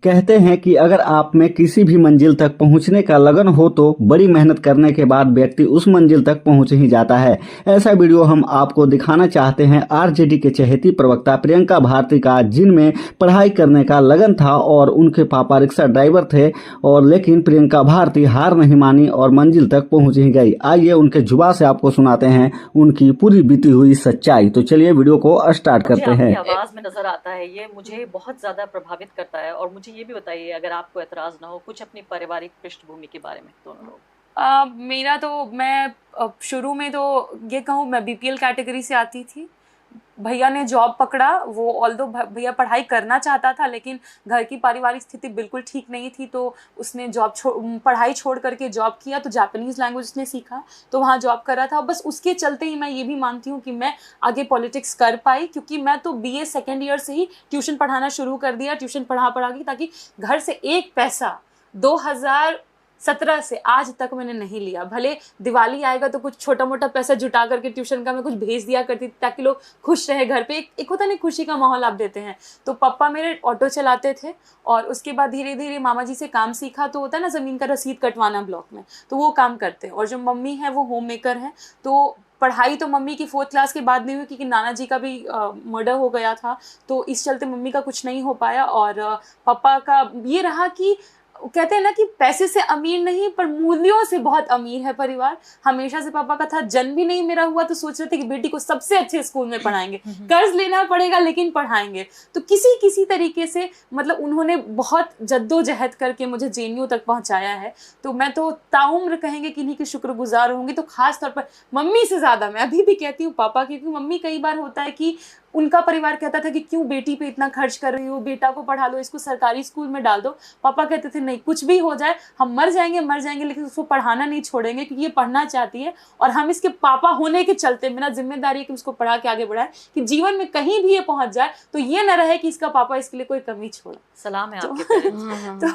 कहते हैं कि अगर आप में किसी भी मंजिल तक पहुंचने का लगन हो तो बड़ी मेहनत करने के बाद व्यक्ति उस मंजिल तक पहुंच ही जाता है। ऐसा वीडियो हम आपको दिखाना चाहते हैं आरजेडी के चहेती प्रवक्ता प्रियंका भारती का, जिनमें पढ़ाई करने का लगन था और उनके पापा रिक्शा ड्राइवर थे, और लेकिन प्रियंका भारती हार नहीं मानी और मंजिल तक पहुंच ही गई। आइए उनके जुबान से आपको सुनाते हैं उनकी पूरी बीती हुई सच्चाई। तो चलिए वीडियो को स्टार्ट करते हैं। आवाज में नजर आता है, ये मुझे बहुत ज्यादा प्रभावित करता है। और मुझे ये भी बताइए, अगर आपको एतराज ना हो, कुछ अपनी पारिवारिक पृष्ठभूमि के बारे में दोनों लोग। मेरा तो मैं शुरू में तो ये कहूँ, मैं बीपीएल कैटेगरी से आती थी। भैया ने जॉब पकड़ा, वो ऑल्दो भैया पढ़ाई करना चाहता था, लेकिन घर की पारिवारिक स्थिति बिल्कुल ठीक नहीं थी, तो उसने पढ़ाई छोड़ करके जॉब किया। तो जापानीज़ लैंग्वेज उसने सीखा, तो वहाँ जॉब कर रहा था। बस उसके चलते ही मैं ये भी मानती हूँ कि मैं आगे पॉलिटिक्स कर पाई, क्योंकि मैं तो बीए सेकेंड ईयर से ही ट्यूशन पढ़ाना शुरू कर दिया। ट्यूशन पढ़ा के, ताकि घर से एक पैसा 2017 से आज तक मैंने नहीं लिया। भले दिवाली आएगा तो कुछ छोटा मोटा पैसा जुटा करके ट्यूशन का मैं कुछ भेज दिया करती, ताकि लोग खुश रहे घर पे। एक होता नहीं, खुशी का माहौल आप देते हैं। तो पापा मेरे ऑटो चलाते थे, और उसके बाद धीरे धीरे मामा जी से काम सीखा। तो होता है ना, ज़मीन का रसीद कटवाना ब्लॉक में, तो वो काम करते हैं। और जो मम्मी है वो होम मेकर है। तो पढ़ाई तो मम्मी की 4th क्लास के बाद नहीं हुई, क्योंकि नाना जी का भी मर्डर हो गया था, तो इस चलते मम्मी का कुछ नहीं हो पाया। और पापा का ये रहा कि कहते हैं ना कि पैसे से अमीर नहीं, पर मूल्यों से बहुत अमीर है परिवार। हमेशा से पापा का था, जन्म भी नहीं मेरा हुआ तो सोच रहे थे कि बेटी को सबसे अच्छे स्कूल में पढ़ाएंगे, कर्ज लेना पड़ेगा लेकिन पढ़ाएंगे। तो किसी तरीके से मतलब उन्होंने बहुत जद्दोजहद करके मुझे जेएनयू तक पहुंचाया है। तो मैं तो ताउम्र कहेंगे कि इन्हीं की शुक्रगुजार होंगी। तो खास तौर पर मम्मी से ज़्यादा मैं अभी भी कहती हूँ पापा, क्योंकि मम्मी कई बार होता है कि उनका परिवार कहता था कि क्यों बेटी पे इतना खर्च कर रही हो, बेटा को पढ़ा लो, इसको सरकारी स्कूल में डाल दो। पापा कहते थे नहीं, कुछ भी हो जाए, हम मर जाएंगे लेकिन उसको पढ़ाना नहीं छोड़ेंगे, क्योंकि ये पढ़ना चाहती है। और हम इसके पापा होने के चलते मेरा जिम्मेदारी है कि उसको पढ़ा के आगे बढ़ाए, कि जीवन में कहीं भी ये पहुंच जाए तो ये न रहे कि इसका पापा इसके लिए कोई कमी छोड़ा। सलाम है आपके पेरेंट्स को। तो